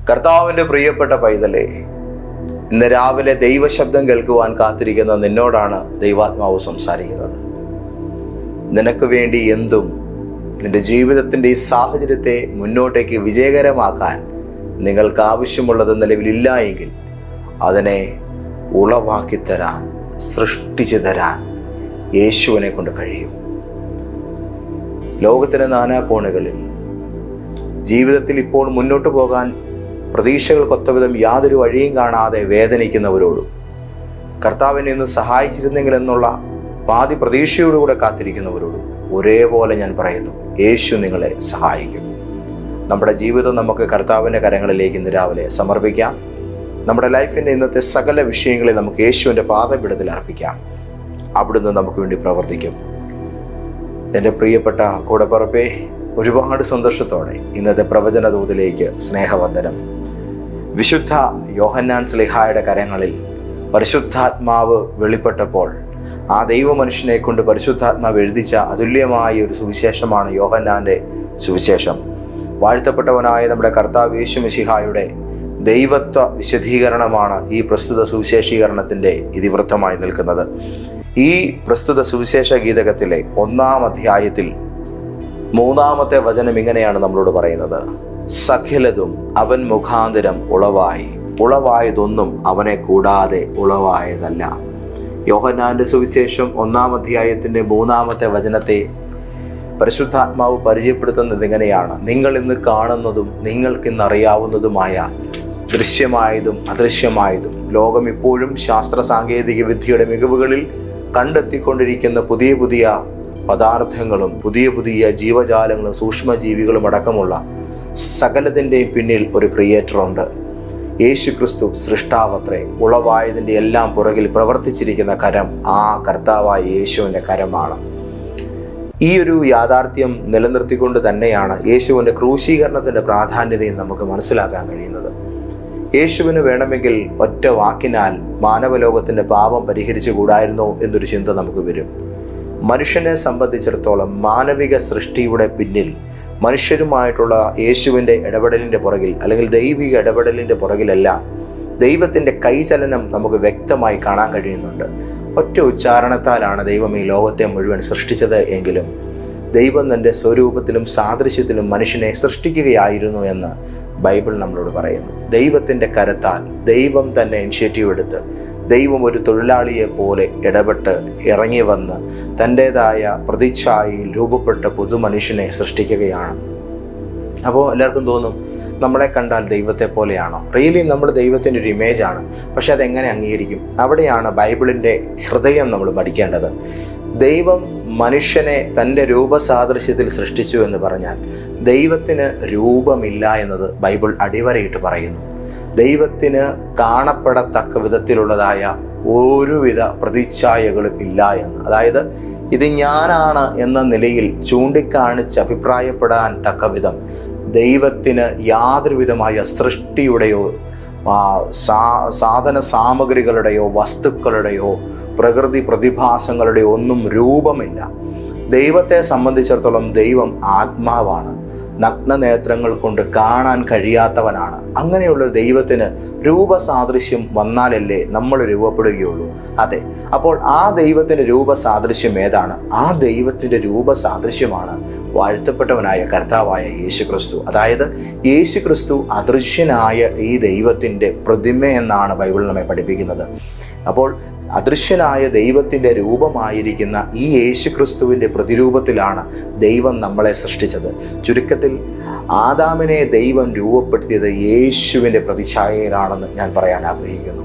കർത്താവിൻ്റെ പ്രിയപ്പെട്ട പൈതലേ, ഇന്ന് രാവിലെ ദൈവശബ്ദം കേൾക്കുവാൻ കാത്തിരിക്കുന്ന നിന്നോടാണ് ദൈവാത്മാവ് സംസാരിക്കുന്നത്. നിനക്ക് വേണ്ടി എന്തും നിന്റെ ജീവിതത്തിൻ്റെ ഈ സാഹചര്യത്തെ മുന്നോട്ടേക്ക് വിജയകരമാക്കാൻ നിങ്ങൾക്ക് ആവശ്യമുള്ളത് നിലവിലില്ല എങ്കിൽ അതിനെ ഉളവാക്കി തരാൻ, സൃഷ്ടിച്ചു തരാൻ യേശുവിനെ കൊണ്ട് കഴിയും. ലോകത്തിൻ്റെ നാനാകോണുകളിൽ ജീവിതത്തിൽ ഇപ്പോൾ മുന്നോട്ട് പോകാൻ പ്രതീക്ഷകൾക്കൊത്തവിധം യാതൊരു വഴിയും കാണാതെ വേദനിക്കുന്നവരോടും കർത്താവിനെ ഒന്ന് സഹായിച്ചിരുന്നെങ്കിൽ എന്നുള്ള പാതി പ്രതീക്ഷയോടുകൂടെ കാത്തിരിക്കുന്നവരോടും ഒരേപോലെ ഞാൻ പറയുന്നു, യേശു നിങ്ങളെ സഹായിക്കും. നമ്മുടെ ജീവിതം നമുക്ക് കർത്താവിൻ്റെ കരങ്ങളിലേക്ക് ഇന്ന് രാവിലെ സമർപ്പിക്കാം. നമ്മുടെ ലൈഫിൻ്റെ ഇന്നത്തെ സകല വിഷയങ്ങളെ നമുക്ക് യേശുവിൻ്റെ പാദപീഠത്തിൽ അർപ്പിക്കാം. അവിടുന്ന് നമുക്ക് വേണ്ടി പ്രവർത്തിക്കും. എൻ്റെ പ്രിയപ്പെട്ട കൂടപ്പിറപ്പേ, ഒരുപാട് സന്തോഷത്തോടെ ഇന്നത്തെ പ്രവചന ദൂതിലേക്ക് സ്നേഹവന്ദനം. വിശുദ്ധ യോഹന്നാൻ സ്ലീഹായുടെ കരങ്ങളിൽ പരിശുദ്ധാത്മാവ് വെളിപ്പെട്ടപ്പോൾ ആ ദൈവ മനുഷ്യനെ കൊണ്ട് പരിശുദ്ധാത്മാവ് എഴുതിച്ച അതുല്യമായ ഒരു സുവിശേഷമാണ് യോഹന്നാൻ്റെ സുവിശേഷം. വാഴ്ത്തപ്പെട്ടവനായ നമ്മുടെ കർത്താവ് യേശു മിശിഹായുടെ ദൈവത്വ വിശദീകരണമാണ് ഈ പ്രസ്തുത സുവിശേഷീകരണത്തിൻ്റെ ഇതിവൃത്തമായി നിൽക്കുന്നത്. ഈ പ്രസ്തുത സുവിശേഷ ഗീതകത്തിലെ 1-ാം അധ്യായത്തിൽ 3-ാമത്തെ വചനം ഇങ്ങനെയാണ് നമ്മളോട് പറയുന്നത്: സകലതും അവൻ മുഖാന്തരം ഉളവായതൊന്നും അവനെ കൂടാതെ ഉളവായതല്ല. യോഹന്നാന്റെ സുവിശേഷം 1-ാം അധ്യായത്തിൻ്റെ 3-ാമത്തെ വചനത്തെ പരിശുദ്ധാത്മാവ് പരിചയപ്പെടുത്തുന്നത് ഇങ്ങനെയാണ്: നിങ്ങൾ ഇന്ന് കാണുന്നതും നിങ്ങൾക്കിന്ന് അറിയാവുന്നതുമായ ദൃശ്യമായതും അദൃശ്യമായതും ലോകം ഇപ്പോഴും ശാസ്ത്ര സാങ്കേതിക വിദ്യയുടെ മികവുകളിൽ കണ്ടെത്തിക്കൊണ്ടിരിക്കുന്ന പുതിയ പുതിയ പദാർത്ഥങ്ങളും പുതിയ പുതിയ ജീവജാലങ്ങളും സൂക്ഷ്മജീവികളും അടക്കമുള്ള സകലത്തിൻ്റെയും പിന്നിൽ ഒരു ക്രിയേറ്ററുണ്ട്. യേശു ക്രിസ്തു സൃഷ്ടാവത്രേ. ഉളവായതിൻ്റെ എല്ലാം പുറകിൽ പ്രവർത്തിച്ചിരിക്കുന്ന കരം ആ കർത്താവായ യേശുവിൻ്റെ കരമാണ്. ഈ ഒരു യാഥാർത്ഥ്യം നിലനിർത്തിക്കൊണ്ട് തന്നെയാണ് യേശുവിൻ്റെ ക്രൂശീകരണത്തിൻ്റെ പ്രാധാന്യതയും നമുക്ക് മനസ്സിലാക്കാൻ കഴിയുന്നത്. യേശുവിന് വേണമെങ്കിൽ ഒറ്റ വാക്കിനാൽ മാനവലോകത്തിൻ്റെ പാപം പരിഹരിച്ചു കൂടായിരുന്നോ എന്നൊരു ചിന്ത നമുക്ക് വരും. മനുഷ്യനെ സംബന്ധിച്ചിടത്തോളം മാനവിക സൃഷ്ടിയുടെ പിന്നിൽ മനുഷ്യരുമായിട്ടുള്ള യേശുവിൻ്റെ ഇടപെടലിൻ്റെ പുറകിൽ അല്ലെങ്കിൽ ദൈവിക ഇടപെടലിൻ്റെ പുറകിലെല്ലാം ദൈവത്തിൻ്റെ കൈചലനം നമുക്ക് വ്യക്തമായി കാണാൻ കഴിയുന്നുണ്ട്. ഒറ്റ ഉച്ചാരണത്താലാണ് ദൈവം ഈ ലോകത്തെ മുഴുവൻ സൃഷ്ടിച്ചത് എങ്കിലും ദൈവം തൻ്റെ സ്വരൂപത്തിലും സാദൃശ്യത്തിലും മനുഷ്യനെ സൃഷ്ടിക്കുകയായിരുന്നു എന്ന് ബൈബിൾ നമ്മളോട് പറയുന്നു. ദൈവത്തിൻ്റെ കരത്താൽ ദൈവം തന്നെ ഇനിഷ്യേറ്റീവ് എടുത്ത് ദൈവം ഒരു തൊഴിലാളിയെ പോലെ ഇടപെട്ട് ഇറങ്ങി വന്ന് തൻ്റേതായ പ്രതിച്ഛായയിൽ രൂപപ്പെട്ട പുതുമനുഷ്യനെ സൃഷ്ടിക്കുകയാണ്. അപ്പോൾ എല്ലാവർക്കും തോന്നും, നമ്മളെ കണ്ടാൽ ദൈവത്തെ പോലെയാണോ? റിയലി നമ്മൾ ദൈവത്തിൻ്റെ ഒരു ഇമേജാണ്. പക്ഷെ അതെങ്ങനെ അംഗീകരിക്കും? അവിടെയാണ് ബൈബിളിൻ്റെ ഹൃദയം നമ്മൾ പഠിക്കേണ്ടത്. ദൈവം മനുഷ്യനെ തൻ്റെ രൂപസാദൃശ്യത്തിൽ സൃഷ്ടിച്ചു എന്ന് പറഞ്ഞാൽ ദൈവത്തിന് രൂപമില്ല എന്നത് ബൈബിൾ അടിവരയിട്ട് പറയുന്നു. ദൈവത്തിന് കാണപ്പെടത്തക്ക വിധത്തിലുള്ളതായ ഒരുവിധ പ്രതിച്ഛായകളും ഇല്ല എന്ന്. അതായത് ഇത് ഞാനാണ് എന്ന നിലയിൽ ചൂണ്ടിക്കാണിച്ച് അഭിപ്രായപ്പെടാൻ തക്ക വിധം ദൈവത്തിന് യാതൊരു വിധമായ സൃഷ്ടിയുടെയോ സാധന സാമഗ്രികളുടെയോ വസ്തുക്കളുടെയോ പ്രകൃതി പ്രതിഭാസങ്ങളുടെയോ ഒന്നും രൂപമില്ല. ദൈവത്തെ സംബന്ധിച്ചിടത്തോളം ദൈവം ആത്മാവാണ്. നഗ്നനേത്രങ്ങൾ കൊണ്ട് കാണാൻ കഴിയാത്തവനാണ്. അങ്ങനെയുള്ള ദൈവത്തിന് രൂപസാദൃശ്യം വന്നാലല്ലേ നമ്മൾ രൂപപ്പെടുകയുള്ളൂ. അതെ, അപ്പോൾ ആ ദൈവത്തിൻ്റെ രൂപസാദൃശ്യം ഏതാണ്? ആ ദൈവത്തിൻ്റെ രൂപസാദൃശ്യമാണ് വാഴ്ത്തപ്പെട്ടവനായ കർത്താവായ യേശു ക്രിസ്തു. അതായത് യേശു ക്രിസ്തു അദൃശ്യനായ ഈ ദൈവത്തിൻ്റെ പ്രതിമ എന്നാണ് ബൈബിൾ നമ്മെ പഠിപ്പിക്കുന്നത്. അപ്പോൾ അദൃശ്യനായ ദൈവത്തിൻ്റെ രൂപമായിരിക്കുന്ന ഈ യേശു ക്രിസ്തുവിൻ്റെ പ്രതിരൂപത്തിലാണ് ദൈവം നമ്മളെ സൃഷ്ടിച്ചത്. ചുരുക്കത്തിൽ ആദാമിനെ ദൈവം രൂപപ്പെടുത്തിയത് യേശുവിൻ്റെ പ്രതിച്ഛായയിലാണെന്ന് ഞാൻ പറയാൻ ആഗ്രഹിക്കുന്നു.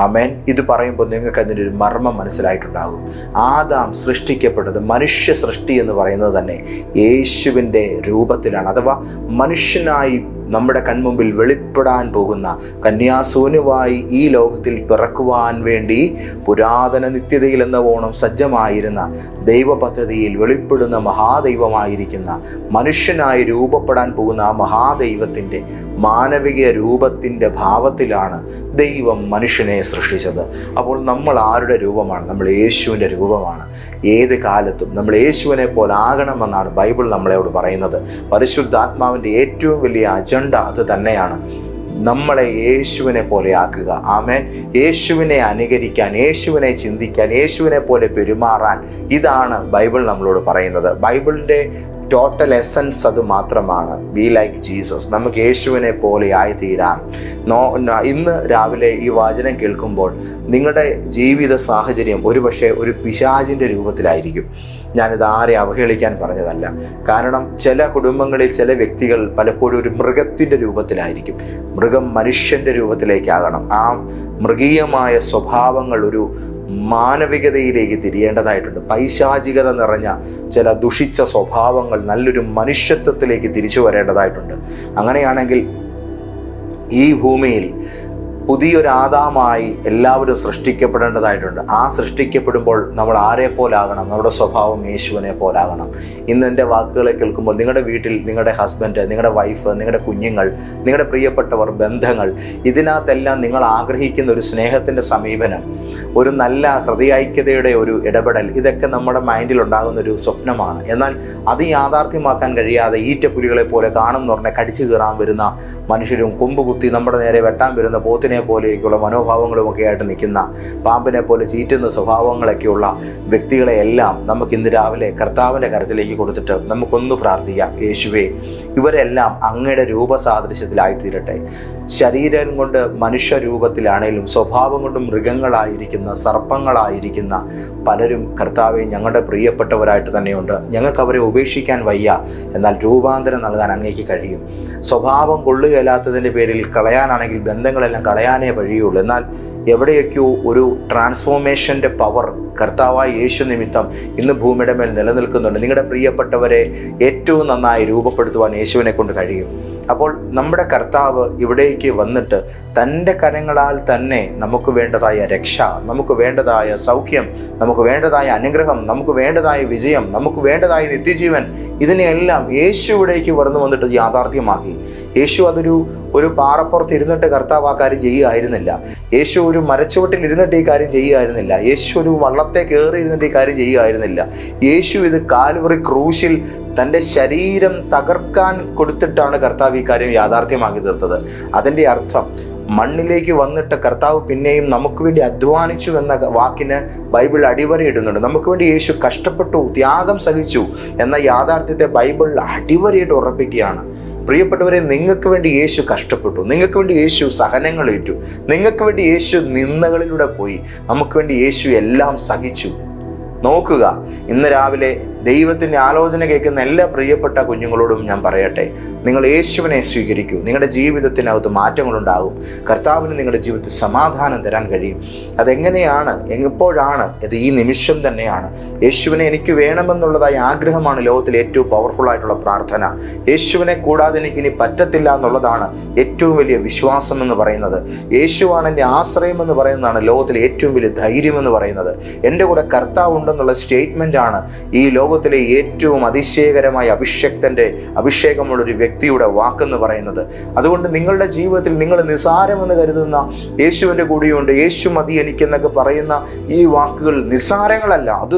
ആമേൻ. ഇത് പറയുമ്പോൾ നിങ്ങൾക്ക് അതിൻ്റെ ഒരു മർമ്മം മനസ്സിലായിട്ടുണ്ടാകും. ആദാം സൃഷ്ടിക്കപ്പെട്ടത്, മനുഷ്യ സൃഷ്ടി എന്ന് പറയുന്നത് തന്നെ യേശുവിൻ്റെ രൂപത്തിലാണ്. അഥവാ മനുഷ്യനായി നമ്മുടെ കൺമുമ്പിൽ വെളിപ്പെടാൻ പോകുന്ന കന്യാസൂനുവായി ഈ ലോകത്തിൽ പിറക്കുവാൻ വേണ്ടി പുരാതന നിത്യതയിൽ എന്നവോണം സജ്ജമായിരുന്ന ദൈവ പദ്ധതിയിൽ വെളിപ്പെടുന്ന മഹാദൈവമായിരിക്കുന്ന മനുഷ്യനായി രൂപപ്പെടാൻ പോകുന്ന ആ മഹാദൈവത്തിൻ്റെ മാനവിക രൂപത്തിൻ്റെ ഭാവത്തിലാണ് ദൈവം മനുഷ്യനെ സൃഷ്ടിച്ചത്. അപ്പോൾ നമ്മൾ ആരുടെ രൂപമാണ്? നമ്മൾ യേശുവിൻ്റെ രൂപമാണ്. ഏത് കാലത്തും നമ്മൾ യേശുവിനെ പോലെ ആകണമെന്നാണ് ബൈബിൾ നമ്മളോട് പറയുന്നത്. പരിശുദ്ധാത്മാവിൻ്റെ ഏറ്റവും വലിയ അജണ്ട അത് തന്നെയാണ്. നമ്മളെ യേശുവിനെ പോലെ ആക്കുക. ആമേൻ. യേശുവിനെ അനുകരിക്കാൻ, യേശുവിനെ ചിന്തിക്കാൻ, യേശുവിനെ പോലെ പെരുമാറാൻ, ഇതാണ് ബൈബിൾ നമ്മളോട് പറയുന്നത്. ബൈബിളിൻ്റെ ടോട്ടൽ എസൻസ് അത് മാത്രമാണ്. Be like Jesus. നമുക്ക് യേശുവിനെ പോലെ ആയിത്തീരാം. ഇന്ന് രാവിലെ ഈ വചനം കേൾക്കുമ്പോൾ നിങ്ങളുടെ ജീവിത സാഹചര്യം ഒരുപക്ഷെ ഒരു പിശാചിൻ്റെ രൂപത്തിലായിരിക്കും. ഞാനിത് ആരെ അവഹേളിക്കാൻ പറഞ്ഞതല്ല. കാരണം ചില കുടുംബങ്ങളിൽ ചില വ്യക്തികൾ പലപ്പോഴും ഒരു മൃഗത്തിൻ്റെ രൂപത്തിലായിരിക്കും. മൃഗം മനുഷ്യൻ്റെ രൂപത്തിലേക്കാകണം. ആ മൃഗീയമായ സ്വഭാവങ്ങൾ ഒരു മാനവികതയിലേക്ക് തിരിയേണ്ടതായിട്ടുണ്ട്. പൈശാചികത നിറഞ്ഞ ചില ദുഷിച്ച സ്വഭാവങ്ങൾ നല്ലൊരു മനുഷ്യത്വത്തിലേക്ക് തിരിച്ചു വരേണ്ടതായിട്ടുണ്ട്. അങ്ങനെയാണെങ്കിൽ ഈ ഭൂമിയിൽ പുതിയൊരു ആദാമായി എല്ലാവരും സൃഷ്ടിക്കപ്പെടേണ്ടതായിട്ടുണ്ട്. ആ സൃഷ്ടിക്കപ്പെടുമ്പോൾ നമ്മൾ ആരെ പോലാകണം? നമ്മുടെ സ്വഭാവം യേശുവിനെ പോലാകണം. ഇന്ന് എൻ്റെ വാക്കുകളെ കേൾക്കുമ്പോൾ നിങ്ങളുടെ വീട്ടിൽ നിങ്ങളുടെ ഹസ്ബൻഡ്, നിങ്ങളുടെ വൈഫ്, നിങ്ങളുടെ കുഞ്ഞുങ്ങൾ, നിങ്ങളുടെ പ്രിയപ്പെട്ടവർ, ബന്ധങ്ങൾ, ഇതിനകത്തെല്ലാം നിങ്ങൾ ആഗ്രഹിക്കുന്ന ഒരു സ്നേഹത്തിൻ്റെ സമീപനം, ഒരു നല്ല ഹൃദയൈക്യതയുടെ ഒരു ഇടപെടൽ, ഇതൊക്കെ നമ്മുടെ മൈൻഡിൽ ഉണ്ടാകുന്ന ഒരു സ്വപ്നമാണ്. എന്നാൽ അത് യാഥാർത്ഥ്യമാക്കാൻ കഴിയാതെ ഈറ്റപ്പുലികളെ പോലെ കാണുന്ന പറഞ്ഞാൽ കടിച്ചു കയറാൻ വരുന്ന മനുഷ്യരും, കൊമ്പ് കുത്തി നമ്മുടെ നേരെ വെട്ടാൻ വരുന്ന പോത്തിനെ പോലെയൊക്കെയുള്ള മനോഭാവങ്ങളുമൊക്കെ ആയിട്ട് നിൽക്കുന്ന, പാമ്പിനെ പോലെ ചീറ്റുന്ന സ്വഭാവങ്ങളൊക്കെയുള്ള വ്യക്തികളെ എല്ലാം നമുക്ക് ഇന്ന് രാവിലെ കർത്താവിൻ്റെ കരത്തിലേക്ക് കൊടുത്തിട്ട് നമുക്കൊന്ന് പ്രാർത്ഥിക്കാം. യേശുവേ, ഇവരെല്ലാം അങ്ങയുടെ രൂപസാദൃശ്യത്തിലായിത്തീരട്ടെ. ശരീരം കൊണ്ട് മനുഷ്യ രൂപത്തിലാണേലും സ്വഭാവം കൊണ്ട് മൃഗങ്ങളായിരിക്കുന്ന, സർപ്പങ്ങളായിരിക്കുന്ന പലരും കർത്താവെ ഞങ്ങളുടെ പ്രിയപ്പെട്ടവരായിട്ട് തന്നെയുണ്ട്. ഞങ്ങൾക്ക് അവരെ ഉപേക്ഷിക്കാൻ വയ്യ, എന്നാൽ രൂപാന്തരം നൽകാൻ അങ്ങേക്ക് കഴിയും. സ്വഭാവം കൊള്ളുകയില്ലാത്തതിൻ്റെ പേരിൽ കളയാനാണെങ്കിൽ ബന്ധങ്ങളെല്ലാം കളയാനേ വഴിയുള്ളൂ. എന്നാൽ എവിടെയൊക്കെയോ ഒരു ട്രാൻസ്ഫോർമേഷൻ്റെ പവർ കർത്താവായ യേശു നിമിത്തം ഇന്ന് ഭൂമിയുടെ മേൽ നിലനിൽക്കുന്നുണ്ട്. നിങ്ങളുടെ പ്രിയപ്പെട്ടവരെ ഏറ്റവും നന്നായി രൂപപ്പെടുത്തുവാൻ യേശുവിനെ കൊണ്ട് കഴിയും. അപ്പോൾ നമ്മുടെ കർത്താവ് ഇവിടേക്ക് വന്നിട്ട് തൻ്റെ കരങ്ങളാൽ തന്നെ നമുക്ക് വേണ്ടതായ രക്ഷ, നമുക്ക് വേണ്ടതായ സൗഖ്യം, നമുക്ക് വേണ്ടതായ അനുഗ്രഹം, നമുക്ക് വേണ്ടതായ വിജയം, നമുക്ക് വേണ്ടതായ നിത്യജീവൻ, ഇതിനെയെല്ലാം യേശു ഇവിടേക്ക് വന്നിട്ട് യാഥാർത്ഥ്യമാക്കി. യേശു ഒരു പാറപ്പുറത്ത് ഇരുന്നിട്ട് കർത്താവ് ആ കാര്യം ചെയ്യുകയായിരുന്നില്ല. യേശു ഒരു മരച്ചുവട്ടിൽ ഇരുന്നിട്ട് ഈ കാര്യം ചെയ്യുകയായിരുന്നില്ല. യേശു ഒരു വള്ളത്തെ കയറി ഇരുന്നിട്ട് ഈ കാര്യം ചെയ്യുകയായിരുന്നില്ല. യേശു ഇത് കാൽവറി ക്രൂശിൽ തൻ്റെ ശരീരം തകർക്കാൻ കൊടുത്തിട്ടാണ് കർത്താവ് ഈ കാര്യം യാഥാർത്ഥ്യമാക്കി തീർത്തത്. അതിൻ്റെ അർത്ഥം മണ്ണിലേക്ക് വന്നിട്ട് കർത്താവ് പിന്നെയും നമുക്ക് വേണ്ടി അധ്വാനിച്ചു എന്ന വാക്കിന് ബൈബിൾ അടിവരയിടുന്നുണ്ട്. നമുക്ക് വേണ്ടി യേശു കഷ്ടപ്പെട്ടു, ത്യാഗം സഹിച്ചു എന്ന യാഥാർത്ഥ്യത്തെ ബൈബിൾ അടിവരയിട്ട് ഉറപ്പിക്കുകയാണ്. പ്രിയപ്പെട്ടവരെ, നിങ്ങൾക്ക് വേണ്ടി യേശു കഷ്ടപ്പെട്ടു, നിങ്ങൾക്ക് വേണ്ടി യേശു സഹനങ്ങൾ ഏറ്റു, നിങ്ങൾക്ക് വേണ്ടി യേശു നിന്ദകളിലൂടെ പോയി, നമുക്ക് വേണ്ടി യേശു എല്ലാം സഹിച്ചു. നോക്കുക, ഇന്ന് രാവിലെ ദൈവത്തിൻ്റെ ആലോചന കേൾക്കുന്ന എല്ലാ പ്രിയപ്പെട്ട കുഞ്ഞുങ്ങളോടും ഞാൻ പറയട്ടെ, നിങ്ങൾ യേശുവിനെ സ്വീകരിക്കൂ. നിങ്ങളുടെ ജീവിതത്തിനകത്ത് മാറ്റങ്ങളുണ്ടാകും. കർത്താവിന് നിങ്ങളുടെ ജീവിതത്തിൽ സമാധാനം തരാൻ കഴിയും. അതെങ്ങനെയാണ്, എപ്പോഴാണ്? ഇത് ഈ നിമിഷം തന്നെയാണ്. യേശുവിനെ എനിക്ക് വേണമെന്നുള്ളതായ ആഗ്രഹമാണ് ലോകത്തിലെ ഏറ്റവും പവർഫുള്ളായിട്ടുള്ള പ്രാർത്ഥന. യേശുവിനെ കൂടാതെ എനിക്കിനി പറ്റത്തില്ല എന്നുള്ളതാണ് ഏറ്റവും വലിയ വിശ്വാസം എന്ന് പറയുന്നത്. യേശുവാണ് എൻ്റെ ആശ്രയം എന്ന് പറയുന്നതാണ് ലോകത്തിലെ ഏറ്റവും വലിയ ധൈര്യം എന്ന് പറയുന്നത്. എൻ്റെ കൂടെ കർത്താവ് ഉണ്ടെന്നുള്ള സ്റ്റേറ്റ്മെൻറ്റാണ് ഈ ലോകത്തിലെ ഏറ്റവും അതിശയകരമായ അഭിഷേകമുള്ളൊരു വ്യക്തിയുടെ വാക്കെന്ന് പറയുന്നത്. അതുകൊണ്ട് നിങ്ങളുടെ ജീവിതത്തിൽ നിങ്ങൾ നിസാരമെന്ന് കരുതുന്ന യേശുവിൻ്റെ കൂടെയുണ്ട്, യേശു മതി എനിക്കെന്നൊക്കെ പറയുന്ന ഈ വാക്കുകൾ നിസാരങ്ങളല്ല, അത്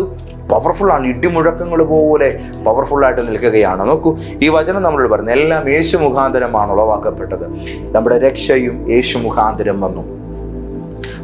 പവർഫുള്ളാണ്. ഇടിമുഴക്കങ്ങൾ പോലെ പവർഫുള്ളായിട്ട് നിൽക്കുകയാണ്. നോക്കൂ, ഈ വചനം നമ്മളോട് പറയുന്നത് എല്ലാം യേശു മുഖാന്തരമാണ് ഉളവാക്കപ്പെട്ടത്. നമ്മുടെ രക്ഷയും യേശു മുഖാന്തരം വന്നു,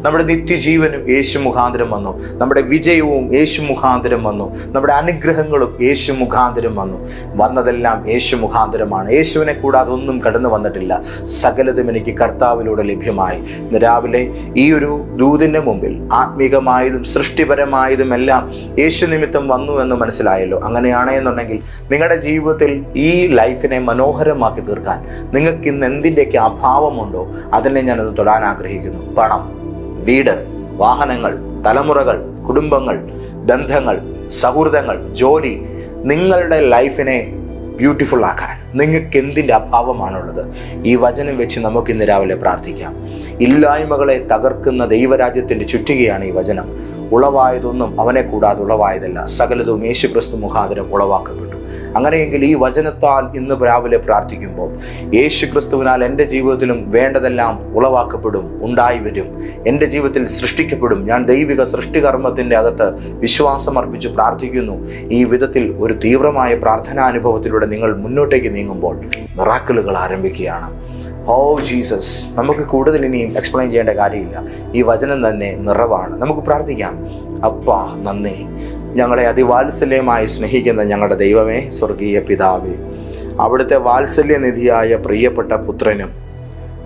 നമ്മുടെ നിത്യജീവനും യേശു മുഖാന്തരം വന്നു, നമ്മുടെ വിജയവും യേശു മുഖാന്തരം വന്നു, നമ്മുടെ അനുഗ്രഹങ്ങളും യേശു മുഖാന്തരം വന്നു. വന്നതെല്ലാം യേശു മുഖാന്തരമാണ്. യേശുവിനെ കൂടാതെ ഒന്നും കടന്നു വന്നിട്ടില്ല. സകലതും എനിക്ക് കർത്താവിലൂടെ ലഭ്യമായി. ഇന്ന് രാവിലെ ഈ ഒരു ദൂതിൻ്റെ മുമ്പിൽ ആത്മീകമായതും സൃഷ്ടിപരമായതും എല്ലാം യേശു നിമിത്തം വന്നു എന്ന് മനസ്സിലായല്ലോ. അങ്ങനെയാണെന്നുണ്ടെങ്കിൽ നിങ്ങളുടെ ജീവിതത്തിൽ ഈ ലൈഫിനെ മനോഹരമാക്കി തീർക്കാൻ നിങ്ങൾക്ക് ഇന്ന് എന്തിൻ്റെയൊക്കെ അഭാവമുണ്ടോ അതിനെ ഞാനൊന്ന് തൊടാൻ ആഗ്രഹിക്കുന്നു. പണം, വീട്, വാഹനങ്ങൾ, തലമുറകൾ, കുടുംബങ്ങൾ, ബന്ധങ്ങൾ, സൗഹൃദങ്ങൾ, ജോലി, നിങ്ങളുടെ ലൈഫിനെ ബ്യൂട്ടിഫുൾ ആക്കാൻ നിങ്ങൾക്ക് എന്തിൻ്റെ അഭാവമാണുള്ളത്? ഈ വചനം വെച്ച് നമുക്ക് ഇന്ന് രാവിലെ പ്രാർത്ഥിക്കാം. ഇല്ലായ്മകളെ തകർക്കുന്ന ദൈവരാജ്യത്തിൻ്റെ ചുറ്റികയാണ് ഈ വചനം. ഉളവായതൊന്നും അവനെ കൂടാതെ ഉളവായതല്ല, സകലതും യേശുക്രിസ്തു മുഖാന്തരം ഉളവാക്കപ്പെട്ടു. അങ്ങനെയെങ്കിൽ ഈ വചനത്താൽ ഇന്ന് രാവിലെ പ്രാർത്ഥിക്കുമ്പോൾ യേശുക്രിസ്തുവിനാൽ എൻ്റെ ജീവിതത്തിലും വേണ്ടതെല്ലാം ഉളവാക്കപ്പെടും, ഉണ്ടായി വരും, എൻ്റെ ജീവിതത്തിൽ സൃഷ്ടിക്കപ്പെടും. ഞാൻ ദൈവിക സൃഷ്ടികർമ്മത്തിൻ്റെ അകത്ത് വിശ്വാസം അർപ്പിച്ച് പ്രാർത്ഥിക്കുന്നു. ഈ വിധത്തിൽ ഒരു തീവ്രമായ പ്രാർത്ഥനാനുഭവത്തിലൂടെ നിങ്ങൾ മുന്നോട്ടേക്ക് നീങ്ങുമ്പോൾ മിറാക്കിളുകൾ ആരംഭിക്കുകയാണ്. ഓ ജീസസ്, നമുക്ക് കൂടുതൽ ഇനിയും എക്സ്പ്ലെയിൻ ചെയ്യേണ്ട കാര്യമില്ല. ഈ വചനം തന്നെ നിറവാണ്. നമുക്ക് പ്രാർത്ഥിക്കാം. അപ്പാ നന്ദി, ഞങ്ങളെ അതിവാത്സല്യമായി സ്നേഹിക്കുന്ന ഞങ്ങളുടെ ദൈവമേ, സ്വർഗീയ പിതാവേ, അവിടുത്തെ വാത്സല്യനിധിയായ പ്രിയപ്പെട്ട പുത്രനും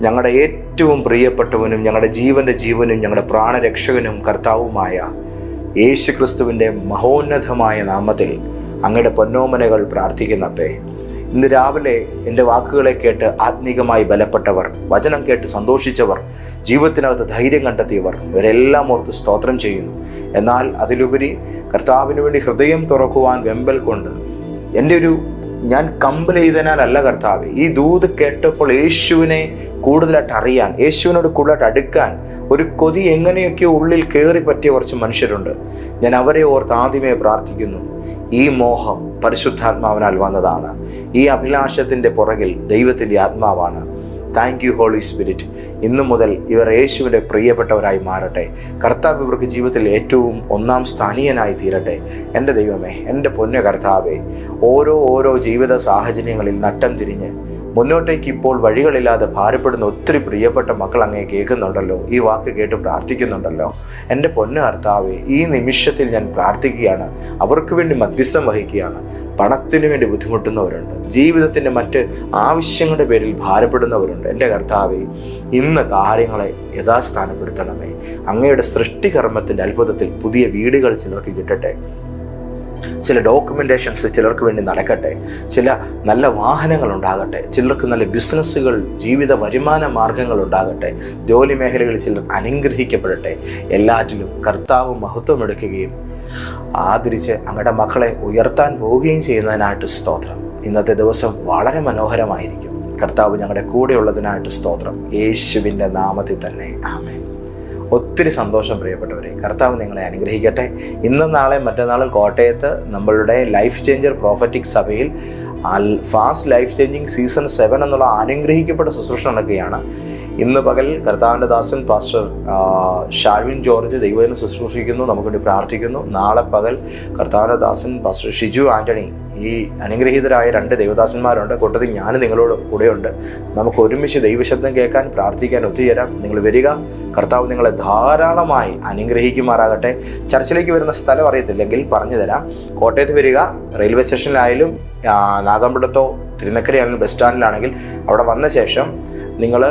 ഞങ്ങളുടെ ഏറ്റവും പ്രിയപ്പെട്ടവനും ഞങ്ങളുടെ ജീവനും ഞങ്ങളുടെ പ്രാണരക്ഷകനും കർത്താവുമായ യേശു ക്രിസ്തുവിൻ്റെ മഹോന്നതമായ നാമത്തിൽ അങ്ങയുടെ പൊന്നോമനകൾ പ്രാർത്ഥിക്കുന്നപ്പേ, ഇന്ന് രാവിലെ എൻ്റെ വാക്കുകളെ കേട്ട് ആത്മീകമായി ബലപ്പെട്ടവർ, വചനം കേട്ട് സന്തോഷിച്ചവർ, ജീവിതത്തിനകത്ത് ധൈര്യം കണ്ടെത്തിയവർ, ഇവരെല്ലാം ഓർത്ത് സ്തോത്രം ചെയ്യുന്നു. എന്നാൽ അതിലുപരി കർത്താവിന് വേണ്ടി ഹൃദയം തുറക്കുവാൻ വെമ്പൽ കൊണ്ട് ഞാൻ കമ്പൽ ചെയ്തതിനാലല്ല കർത്താവേ, ഈ ദൂത് കേട്ടപ്പോൾ യേശുവിനെ കൂടുതലായിട്ട് അറിയാൻ, യേശുവിനോട് കൂടുതലായിട്ട് അടുക്കാൻ ഒരു കൊതി എങ്ങനെയൊക്കെയോ ഉള്ളിൽ കയറി പറ്റിയ കുറച്ച് മനുഷ്യരുണ്ട്. ഞാൻ അവരെ ഓർത്ത് ആദ്യമേ പ്രാർത്ഥിക്കുന്നു. ഈ മോഹം പരിശുദ്ധാത്മാവിനാൽ വന്നതാണ്. ഈ അഭിലാഷത്തിൻ്റെ പുറകിൽ ദൈവത്തിൻ്റെ ആത്മാവാണ്. Thank you holy spirit. ഇന്നു മുതൽ ഇവർ യേശുവിൻ്റെ പ്രിയപ്പെട്ടവരായി മാറട്ടെ. കർത്താവ് ഇവർക്ക് ജീവിതത്തിൽ ഏറ്റവും ഒന്നാം സ്ഥാനീയനായി തീരട്ടെ. എൻ്റെ ദൈവമേ, എൻ്റെ പൊന്നു കർത്താവേ, ഓരോ ജീവിത സാഹചര്യങ്ങളിൽ നട്ടം തിരിഞ്ഞ് മുന്നോട്ടേക്ക് ഇപ്പോൾ വഴികളില്ലാതെ ഭാരപ്പെടുന്ന ഒത്തിരി പ്രിയപ്പെട്ട മക്കൾ അങ്ങേ കേൾക്കുന്നുണ്ടല്ലോ, ഈ വാക്ക് കേട്ട് പ്രാർത്ഥിക്കുന്നുണ്ടല്ലോ. എൻ്റെ പൊന്നു കർത്താവേ, ഈ നിമിഷത്തിൽ ഞാൻ പ്രാർത്ഥിക്കുകയാണ്. അവർക്ക് വേണ്ടി മധ്യസ്ഥം വഹിക്കുകയാണ്. പണത്തിന് വേണ്ടി ബുദ്ധിമുട്ടുന്നവരുണ്ട്, ജീവിതത്തിൻ്റെ മറ്റ് ആവശ്യങ്ങളുടെ പേരിൽ ഭാരപ്പെടുന്നവരുണ്ട്. എൻ്റെ കർത്താവേ, ഇന്ന് കാര്യങ്ങളെ യഥാസ്ഥാനപ്പെടുത്തണമേ. അങ്ങയുടെ സൃഷ്ടികർമ്മത്തിൻ്റെ അത്ഭുതത്തിൽ പുതിയ വീടുകൾ ചിലർക്ക് കിട്ടട്ടെ, ചില ഡോക്യുമെൻറ്റേഷൻസ് ചിലർക്ക് വേണ്ടി നടക്കട്ടെ, ചില നല്ല വാഹനങ്ങൾ ഉണ്ടാകട്ടെ, ചിലർക്ക് നല്ല ബിസിനസ്സുകൾ, ജീവിത വരുമാന മാർഗങ്ങൾ ഉണ്ടാകട്ടെ, ജോലി മേഖലകളിൽ ചിലർ അനുഗ്രഹിക്കപ്പെടട്ടെ. എല്ലാറ്റിലും കർത്താവ് മഹത്വം എടുക്കുകയും ആദരിച്ച് അങ്ങയുടെ മക്കളെ ഉയർത്താൻ പോവുകയും ചെയ്യുന്നതിനായിട്ട് സ്തോത്രം. ഇന്നത്തെ ദിവസം വളരെ മനോഹരമായിരിക്കും. കർത്താവ് ഞങ്ങളുടെ കൂടെ ഉള്ളതിനായിട്ട് സ്തോത്രം. യേശുവിൻ്റെ നാമത്തിൽ തന്നെ ആമേൻ. ഒത്തിരി സന്തോഷം പ്രിയപ്പെട്ടവരെ. കർത്താവ് നിങ്ങളെ അനുഗ്രഹിക്കട്ടെ. ഇന്നും നാളെ മറ്റന്നാളും കോട്ടയത്ത് നമ്മളുടെ ലൈഫ് ചേഞ്ചർ പ്രോഫറ്റിക് സഭയിൽ ഫാസ്റ്റ് ലൈഫ് ചേഞ്ചിങ് സീസൺ 7 എന്നുള്ള അനുഗ്രഹിക്കപ്പെട്ട ശുശ്രൂഷ നടക്കുകയാണ്. ഇന്ന് പകൽ കർത്താവിൻ്റെ ദാസൻ പാസ്റ്റർ ഷാൽവിൻ ജോർജ് ദൈവത്തിന് ശുശ്രൂഷിക്കുന്നു, നമുക്ക് വേണ്ടി പ്രാർത്ഥിക്കുന്നു. നാളെ പകൽ കർത്താവിൻ്റെ ദാസൻ പാസ്റ്റർ ഷിജു ആൻ്റണി, ഈ അനുഗ്രഹീതരായ 2 ദൈവദാസന്മാരുണ്ട്. കൂട്ടത്തിൽ ഞാൻ നിങ്ങളോട് കൂടെയുണ്ട്. നമുക്ക് ഒരുമിച്ച് ദൈവശബ്ദം കേൾക്കാൻ, പ്രാർത്ഥിക്കാൻ ഒത്തുചേരാം. നിങ്ങൾ വരിക. കർത്താവ് നിങ്ങളെ ധാരാളമായി അനുഗ്രഹിക്കുമാറാകട്ടെ. ചർച്ചിലേക്ക് വരുന്ന സ്ഥലം അറിയത്തില്ലെങ്കിൽ പറഞ്ഞു തരാം. കോട്ടയത്ത് വരിക, റെയിൽവേ സ്റ്റേഷനിലായാലും നാഗമ്പടത്തോ തിരുനക്കരയാണെങ്കിലും ബസ് സ്റ്റാൻഡിലാണെങ്കിൽ അവിടെ വന്ന ശേഷം നിങ്ങൾ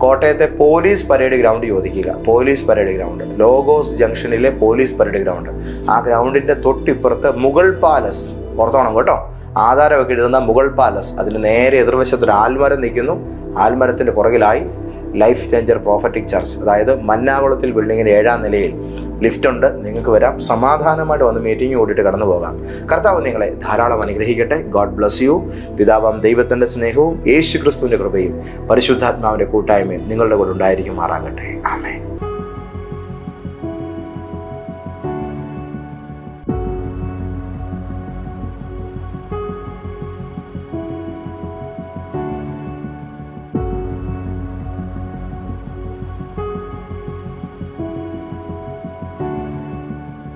കോട്ടയത്തെ പോലീസ് പരേഡ് ഗ്രൗണ്ട് ചോദിക്കുക. പോലീസ് പരേഡ് ഗ്രൗണ്ട്, ലോഗോസ് ജംഗ്ഷനിലെ പോലീസ് പരേഡ് ഗ്രൗണ്ട്. ആ ഗ്രൗണ്ടിൻ്റെ തൊട്ടിപ്പുറത്ത് മുഗൾ പാലസ്, ഓർത്തോണം കേട്ടോ, ആധാരമൊക്കെ എഴുതുന്ന മുഗൾ പാലസ്, അതിന് നേരെ എതിർവശത്തൊരു ആൽമരം നിൽക്കുന്നു. ആൽമരത്തിൻ്റെ പുറകിലായി ലൈഫ് ചേഞ്ചർ പ്രോഫറ്റിക് ചർച്ച്, അതായത് മന്നാകുളത്തിൽ ബിൽഡിങ്ങിൻ്റെ 7ാം നിലയിൽ ലിഫ്റ്റ് ഉണ്ട്. നിങ്ങൾക്ക് വരാം, സമാധാനമായിട്ട് വന്ന് മീറ്റിംഗ് കൂടിയിട്ട് കടന്നു പോകാം. കർത്താവ് നിങ്ങളെ ധാരാളം അനുഗ്രഹിക്കട്ടെ. God bless you. പിതാവാം ദൈവത്തിൻ്റെ സ്നേഹവും യേശു ക്രിസ്തുവിൻ്റെ കൃപയും പരിശുദ്ധാത്മാവിൻ്റെ കൂട്ടായ്മയും നിങ്ങളുടെ കൂടെ ഉണ്ടായിരിക്കുമാറാകട്ടെ. ആമേൻ.